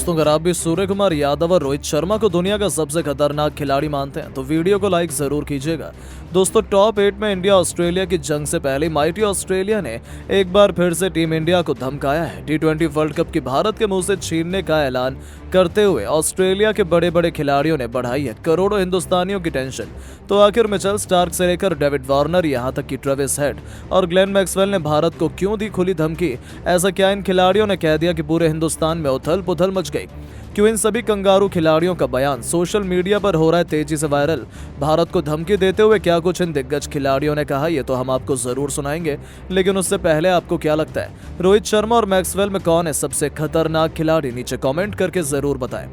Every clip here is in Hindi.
दोस्तों, अगर आप भी सूर्य कुमार यादव और रोहित शर्मा को दुनिया का सबसे खतरनाक खिलाड़ी मानते हैं तो वीडियो को लाइक जरूर कीजिएगा। दोस्तों, टॉप 8 में इंडिया ऑस्ट्रेलिया की जंग से पहले माइटी ऑस्ट्रेलिया ने एक बार फिर से टीम इंडिया को धमकाया है। T20 वर्ल्ड कप की भारत के मुंह से छीनने का ऐलान करते हुए ऑस्ट्रेलिया के बड़े बड़े खिलाड़ियों ने बढ़ाई है करोड़ों हिंदुस्तानियों की टेंशन। तो आखिर मिचेल स्टार्क से लेकर डेविड वार्नर यहां तक कि ट्रेविस हेड और ग्लेन मैक्सवेल ने भारत को क्यों दी खुली धमकी? ऐसा क्या इन खिलाड़ियों ने कह दिया कि पूरे हिंदुस्तान में उथल पुथल मच गई? क्यों इन सभी कंगारू खिलाड़ियों का बयान सोशल मीडिया पर हो रहा है तेजी से वायरल? भारत को धमकी देते हुए क्या कुछ इन दिग्गज खिलाड़ियों ने कहा, ये तो हम आपको जरूर सुनाएंगे। लेकिन उससे पहले आपको क्या लगता है, रोहित शर्मा और मैक्सवेल में कौन है सबसे खतरनाक खिलाड़ी? नीचे कमेंट करके जरूर बताएं।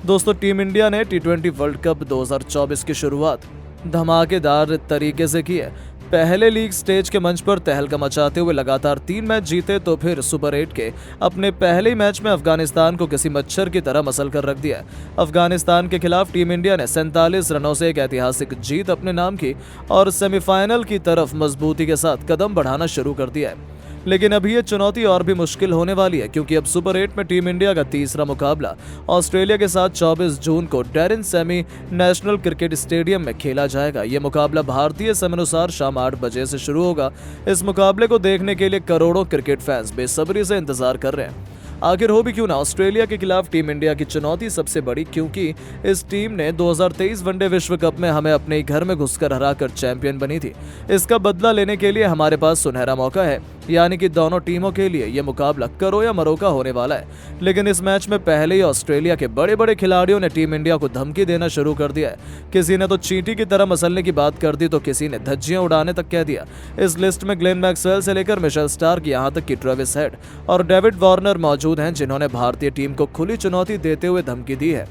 दोस्तों, टीम इंडिया ने T20 वर्ल्ड कप 2024 की शुरुआत धमाकेदार तरीके से की है। पहले लीग स्टेज के मंच पर तहलका मचाते हुए लगातार 3 मैच जीते तो फिर सुपर 8 के अपने पहले ही मैच में अफगानिस्तान को किसी मच्छर की तरह मसल कर रख दिया। अफगानिस्तान के खिलाफ टीम इंडिया ने 47 रनों से एक ऐतिहासिक जीत अपने नाम की और सेमीफाइनल की तरफ मजबूती के साथ कदम बढ़ाना शुरू कर दिया है। लेकिन अभी ये चुनौती और भी मुश्किल होने वाली है, क्योंकि अब सुपर 8 में टीम इंडिया का तीसरा मुकाबला ऑस्ट्रेलिया के साथ 24 जून को Daren Sammy National Cricket Stadium में खेला जाएगा। ये मुकाबला भारतीय समयानुसार शाम 8 बजे से शुरू होगा। इस मुकाबले को देखने के लिए करोड़ों क्रिकेट फैंस बेसब्री से इंतजार कर रहे हैं। आखिर हो भी क्यों ना, ऑस्ट्रेलिया के खिलाफ टीम इंडिया की चुनौती सबसे बड़ी, क्योंकि इस टीम ने 2023 वनडे विश्व कप में हमें अपने ही घर में घुसकर हराकर चैंपियन बनी थी। इसका बदला लेने के लिए हमारे पास सुनहरा मौका है, यानी कि दोनों टीमों के लिए यह मुकाबला करो या मरो का होने वाला है। लेकिन इस मैच में पहले ही ऑस्ट्रेलिया के बड़े बड़े खिलाड़ियों ने टीम इंडिया को धमकी देना शुरू कर दिया है। किसी ने तो चींटी की तरह मसलने की बात कर दी तो किसी ने धज्जियां उड़ाने तक कह दिया। इस लिस्ट में ग्लेन मैक्सवेल से लेकर मिचेल स्टार्क, यहां तक कि ट्रेविस हेड और डेविड वार्नर मौजूद हैं, जिन्होंने भारतीय टीम को खुली चुनौती देते हुए धमकी दी है।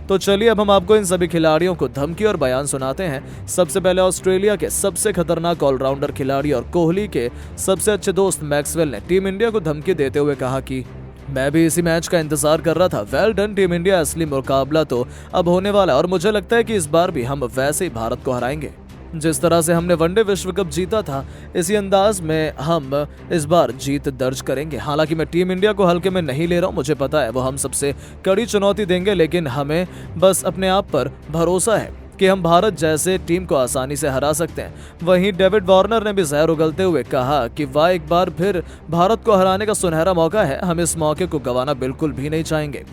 तो चलिए अब हम आपको इन सभी खिलाड़ियों को धमकी और बयान सुनाते हैं। सबसे पहले ऑस्ट्रेलिया के सबसे खतरनाक ऑलराउंडर खिलाड़ी और कोहली के सबसे अच्छे दोस्त मैक्सवेल ने टीम इंडिया को धमकी देते हुए कहा कि मैं भी इसी मैच का इंतजार कर रहा था। वेल डन टीम इंडिया, असली मुकाबला तो अब होने वाला है और मुझे लगता है कि इस बार भी हम वैसे ही भारत को हराएंगे। जिस तरह से हमने वनडे विश्व कप जीता था, इसी अंदाज में हम इस बार जीत दर्ज करेंगे। हालांकि मैं टीम इंडिया को हल्के में नहीं ले रहा हूं, मुझे पता है वो हम सबसे कड़ी चुनौती देंगे, लेकिन हमें बस अपने आप पर भरोसा है कि हम भारत जैसे टीम को आसानी से हरा सकते हैं। वहीं डेविड वार्नर ने भी जहर उगलते हुए कहा कि वाह, एक बार फिर भारत को हराने का सुनहरा मौका है, हम इस मौके को गंवाना बिल्कुल भी नहीं चाहेंगे।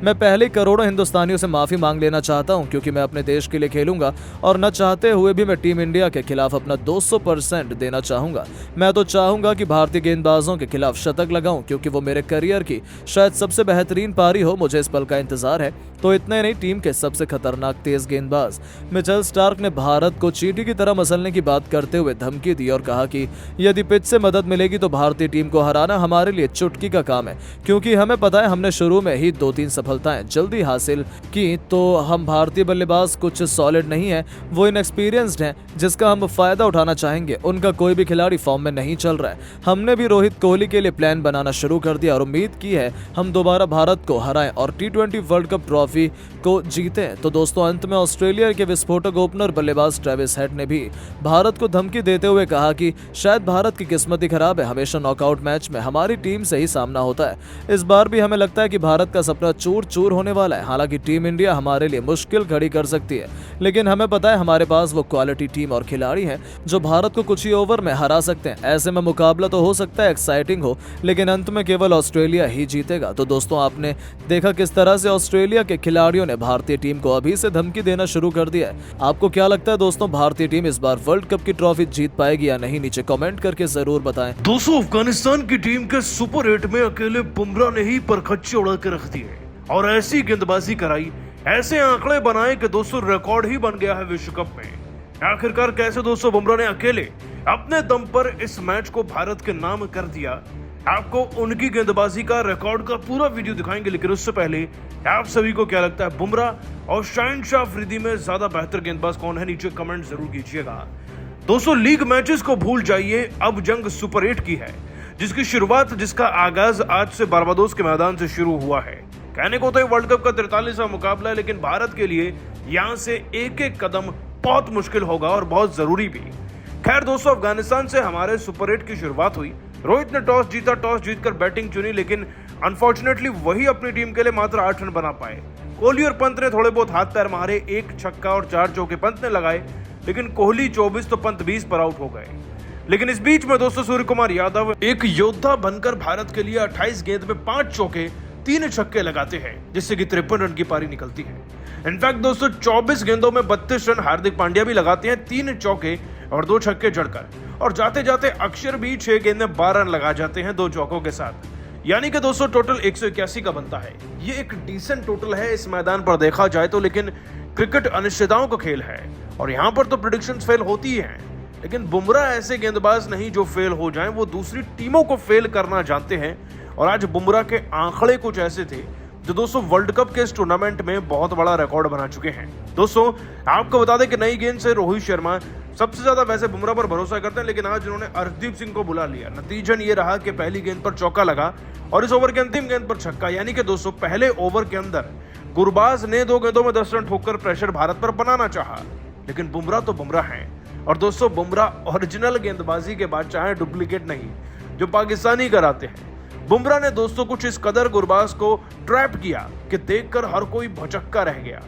मैं पहले करोड़ों हिंदुस्तानियों से माफी मांग लेना चाहता हूं, क्योंकि मैं अपने देश के लिए खेलूंगा और न चाहते हुए भी मैं टीम इंडिया के खिलाफ अपना 200% देना चाहूंगा। मैं तो चाहूंगा कि भारतीय गेंदबाजों के खिलाफ शतक लगाऊं, क्योंकि वो मेरे करियर की शायद सबसे बेहतरीन पारी हो। मुझे इस पल का इंतजार है। तो इतने नहीं, टीम के सबसे खतरनाक तेज गेंदबाज मिचेल स्टार्क ने भारत को चींटी की तरह मसलने की बात करते हुए धमकी दी और कहा कि यदि पिच से मदद मिलेगी तो भारतीय टीम को हराना हमारे लिए चुटकी का काम है, क्योंकि हमें पता है हमने शुरू में ही 2-3 सफलताएं जल्दी हासिल की। तो हम भारतीय बल्लेबाज कुछ सॉलिड नहीं है, वो इनएक्सपीरियंस्ड हैं, जिसका हम फायदा उठाना चाहेंगे। उनका कोई भी खिलाड़ी फॉर्म में नहीं चल रहा है। हमने भी रोहित कोहली के लिए प्लान बनाना शुरू कर दिया और उम्मीद की है हम दोबारा भारत को हराएं और T20 वर्ल्ड कप ट्रॉफी को जीते। तो दोस्तों, अंत में ऑस्ट्रेलिया के विस्फोटक ओपनर बल्लेबाज ट्रेविस हेड ने भी भारत को धमकी देते हुए कहा कि शायद भारत की किस्मत ही खराब है, हमेशा नॉकआउट मैच में हमारी टीम से ही सामना होता है। इस बार भी हमें लगता है कि भारत का सपना चूर चूर होने वाला है। हालांकि टीम इंडिया हमारे लिए मुश्किल खड़ी कर सकती है, लेकिन हमें पता है हमारे पास वो क्वालिटी टीम और खिलाड़ी हैं जो भारत को कुछ ही ओवर में हरा सकते हैं। ऐसे में मुकाबला तो हो सकता है एक्साइटिंग हो, लेकिन अंत में केवल ऑस्ट्रेलिया ही जीतेगा। तो दोस्तों, आपने देखा किस तरह से ऑस्ट्रेलिया के खिलाड़ियों ने भारतीय टीम को अभी से धमकी देना शुरू कर दिया है। आपको क्या लगता है दोस्तों, भारतीय टीम इस बार वर्ल्ड कप की ट्रॉफी जीत पाएगी या नहीं? नीचे कमेंट करके जरूर बताएं। दोस्तों, अफगानिस्तान की टीम के सुपर 8 में अकेले बुमराह ने ही परखच्चे उड़ा के रख दिए और ऐसी गेंदबाजी कराई, ऐसे आंकड़े बनाए कि दोस्तों रिकॉर्ड ही बन गया है विश्व कप में। आखिरकार कैसे दोस्तों बुमराह ने अकेले अपने दम पर इस मैच को भारत के नाम कर दिया। आपको उनकी गेंदबाजी का रिकॉर्ड का पूरा वीडियो दिखाएंगे, लेकिन उससे पहले आप सभी को क्या लगता है, बुमराह और शाहिन अफरीदी में ज्यादा बेहतर गेंदबाज कौन है? नीचे कमेंट जरूर कीजिएगा। दोस्तों, लीग मैचेस को भूल जाइए, अब जंग सुपर 8 की है, जिसकी शुरुआत, जिसका आगाज आज से बारबाडोस के मैदान से शुरू हुआ है। कहने को तो ये वर्ल्ड कप का 43वां मुकाबला है, लेकिन भारत के लिए यहाँ से एक एक कदम बहुत मुश्किल होगा और बहुत जरूरी भी। खैर दोस्तों, अफगानिस्तान से हमारे सुपर 8 की शुरुआत हुई। रोहित ने टॉस जीता, टॉस जीतकर बैटिंग चुनी, लेकिन अनफॉर्चुनेटली वही अपनी टीम के लिए मात्र 8 रन बना पाए। कोहली और पंत ने थोड़े बहुत हाथ पैर मारे, 1 छक्का और 4 चौके पंत ने लगाए, लेकिन कोहली 24 तो पंत 20 पर आउट हो गए। लेकिन इस बीच में दोस्तों सूर्य कुमार यादव एक योद्धा बनकर भारत के लिए 28 गेंद में 5 चौके 3 छक्के लगाते हैं, जिससे कि 53 रन की पारी निकलती है। इनफैक्ट दोस्तों 24 गेंदों में 32 रन हार्दिक पांड्या भी लगाते हैं, 3 चौके और 2 छक्के जड़कर, और जाते जाते अक्षर भी 6 गेंद में 12 रन लगा जाते हैं 2 चौकों के साथ। यानी कि दोस्तों टोटल 181 का बनता है। ये एक डिसेंट टोटल है इस मैदान पर देखा जाए तो, लेकिन क्रिकेट अनिश्चितताओं का खेल है और यहाँ पर तो प्रेडिक्शंस फेल होती ही हैं। लेकिन बुमराह ऐसे गेंदबाज नहीं जो फेल हो जाएं, वो दूसरी टीमों को फेल करना जानते हैं। और आज बुमराह के आंकड़े कुछ ऐसे थे जो दोस्तों वर्ल्ड कप के इस टूर्नामेंट में बहुत बड़ा रिकॉर्ड बना चुके हैं। दोस्तों आपको बता दें कि नई गेंद से रोहित शर्मा सबसे ज्यादा वैसे बुमराह पर भरोसा करते हैं, लेकिन आज उन्होंने अर्शदीप सिंह को बुला लिया। नतीजन ये रहा कि पहली गेंद पर चौका लगा और इस ओवर के अंतिम गेंद पर छक्का। यानी कि दोस्तों पहले ओवर के अंदर गुरबाज ने 2 गेंदों में 10 रन ठोककर प्रेशर भारत पर बनाना चाहा, लेकिन बुमराह तो बुमराह हैं। और दोस्तों बुमराह ओरिजिनल गेंदबाजी के बाद चाहे डुप्लीकेट नहीं, जो पाकिस्तानी कराते हैं। बुमराह ने दोस्तों कुछ इस कदर गुरबाज को ट्रैप किया कि देखकर हर कोई भौचक्का रह गया।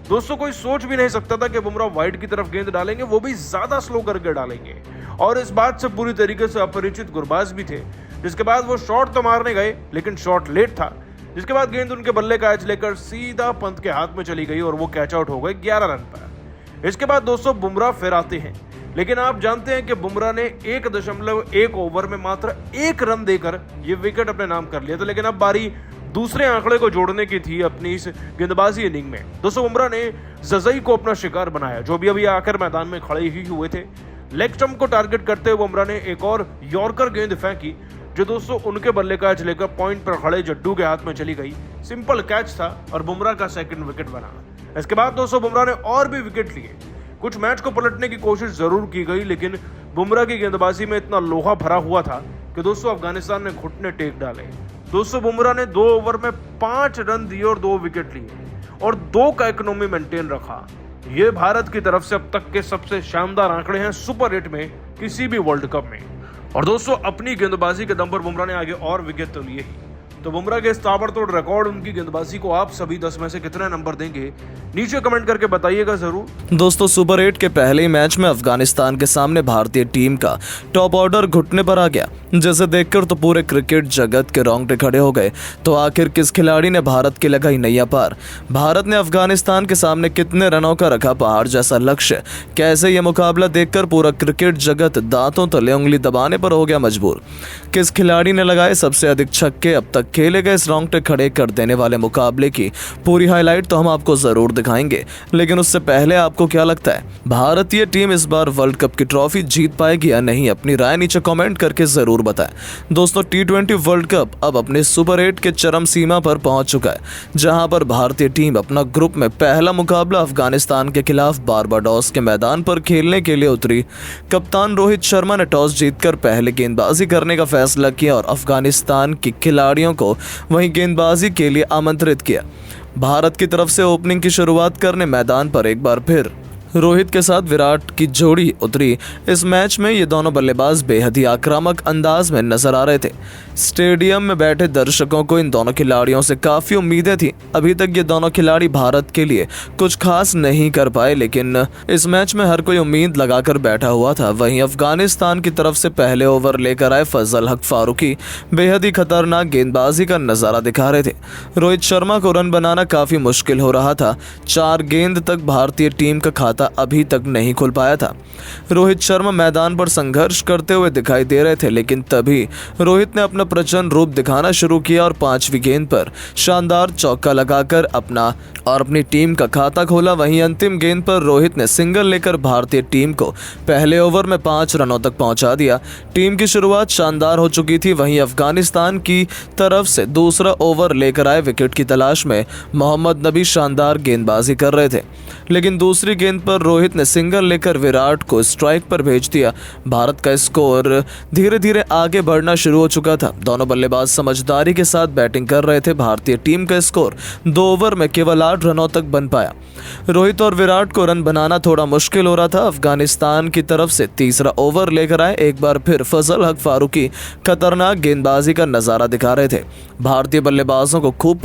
दोस्तों कोई सोच भी नहीं सकता था कि बुमराह वाइड की तरफ गेंद डालेंगे, वो भी ज्यादा स्लो करके डालेंगे। और इस बात से पूरी तरीके से अपरिचित गुरबाज भी थे। जिसके बाद वो शॉट तो मारने गए, लेकिन शॉट लेट था, जिसके बाद गेंद उनके बल्ले का एज लेकर सीधा पंत के हाथ में चली गई और वो कैच आउट हो गए 11 रन पर। इसके बाद दोस्तों बुमराह फिर आते हैं, लेकिन आप जानते हैं कि बुमराह ने 1.1 ओवर में मात्र 1 रन देकर ये विकेट अपने नाम कर लिया था। लेकिन अब बारी दूसरे आंकड़े को जोड़ने की थी अपनी इस गेंदबाजी इनिंग में। दोस्तों बुमराह ने जजई को अपना शिकार बनाया, जो भी अभी आकर मैदान में खड़े ही हुए थे। लेग स्टंप को टारगेट करते हुए बुमराह ने एक और यॉर्कर गेंद फेंकी, जो दोस्तों उनके बल्ले का एज लेकर पॉइंट पर खड़े जड्डू के हाथ में चली गई। सिंपल कैच था और बुमराह का सेकंड विकेट बना। इसके बाद दोस्तों बुमराह ने और भी विकेट लिए। कुछ मैच को पलटने की कोशिश जरूर की गई, लेकिन बुमराह की गेंदबाजी में इतना लोहा भरा हुआ था कि दोस्तों अफगानिस्तान ने घुटने टेक डाले। दोस्तों बुमराह ने 2 ओवर में 5 रन दिए और 2 विकेट लिए और 2 का इकोनॉमी मेंटेन रखा। ये भारत की तरफ से अब तक के सबसे शानदार आंकड़े हैं सुपर 8 में किसी भी वर्ल्ड कप में। और दोस्तों अपनी गेंदबाजी के दम पर बुमराह ने आगे और विकेट तो लिए ही। तो बुमराह के इस ताबड़तोड़ रिकॉर्ड, उनकी गेंदबाजी को आप सभी 10 में से कितने नंबर देंगे, नीचे कमेंट करके बताइएगा जरूर। दोस्तों सुपर 8 के पहले ही मैच में अफगानिस्तान के सामने भारतीय टीम का टॉप ऑर्डर घुटने पर आ गया, जिसे देखकर तो पूरे क्रिकेट जगत के रोंगटे खड़े हो गए। तो आखिर किस खिलाड़ी ने भारत की लगाई नैया पार? भारत ने अफगानिस्तान के सामने कितने रनों का रखा पहाड़ जैसा लक्ष्य? कैसे ये मुकाबला देखकर पूरा क्रिकेट जगत दांतों तले उंगली दबाने पर हो गया मजबूर? किस खिलाड़ी ने लगाए सबसे अधिक छक्के? अब तक खेले गए इस रोंगटे खड़े कर देने वाले मुकाबले की पूरी हाईलाइट तो हम आपको जरूर दिखाएंगे, लेकिन उससे पहले आपको क्या लगता है, भारतीय टीम इस बार वर्ल्ड कप की ट्रॉफी जीत पाएगी या नहीं? अपनी राय नीचे कमेंट करके जरूर बताएं। दोस्तों T20 वर्ल्ड कप अब अपने सुपर 8 के चरम सीमा पर पहुंच चुका है, जहां पर भारतीय टीम अपना ग्रुप में पहला मुकाबला अफगानिस्तान के खिलाफ बारबाडोस के मैदान पर खेलने के लिए उतरी। कप्तान रोहित शर्मा ने टॉस जीतकर पहले गेंदबाजी करने का फैसला किया और अफगानिस्तान के खिलाड़ियों को वहीं गेंदबाजी के लिए आमंत्रित किया। भारत की तरफ से ओपनिंग की शुरुआत करने मैदान पर एक बार फिर रोहित के साथ विराट की जोड़ी उतरी। इस मैच में ये दोनों बल्लेबाज बेहद ही आक्रामक अंदाज में नजर आ रहे थे। स्टेडियम में बैठे दर्शकों को इन दोनों खिलाड़ियों से काफ़ी उम्मीदें थी। अभी तक ये दोनों खिलाड़ी भारत के लिए कुछ खास नहीं कर पाए, लेकिन इस मैच में हर कोई उम्मीद लगाकर बैठा हुआ था। वहीं अफगानिस्तान की तरफ से पहले ओवर लेकर आए फजल हक फारूकी बेहद ही खतरनाक गेंदबाजी का नज़ारा दिखा रहे थे। रोहित शर्मा को रन बनाना काफ़ी मुश्किल हो रहा था। 4 गेंद तक भारतीय टीम का खाता अभी तक नहीं खुल पाया था। रोहित शर्मा मैदान पर संघर्ष करते हुए दिखाई दे रहे थे, लेकिन तभी रोहित ने अपना प्रचंड रूप दिखाना शुरू किया और 5वीं गेंद पर शानदार चौका लगाकर अपनी टीम का खाता खोला। वहीं अंतिम गेंद पर रोहित ने सिंगल लेकर भारतीय टीम को पहले ओवर में 5 रनों तक पहुंचा दिया। टीम की शुरुआत शानदार हो चुकी थी। वहीं अफगानिस्तान की तरफ से दूसरा ओवर लेकर आए विकेट की तलाश में मोहम्मद नबी शानदार गेंदबाजी कर रहे थे, लेकिन दूसरी गेंद पर और रोहित ने सिंगल लेकर विराट को स्ट्राइक पर भेज दिया। भारत का स्कोर धीरे धीरे आगे बढ़ना शुरू हो चुका था। दोनों बल्लेबाज समझदारी के साथ बैटिंग कर रहे थे। भारतीय टीम का स्कोर 2 ओवर में केवल 8 रनों तक बन पाया। रोहित और विराट को रन बनाना थोड़ा मुश्किल हो रहा था। अफगानिस्तान की तरफ से तीसरा ओवर लेकर आए। एक बार फिर फजल हक फारूकी खतरनाक गेंदबाजी का नजारा दिखा रहे थे। भारतीय बल्लेबाजों को खूब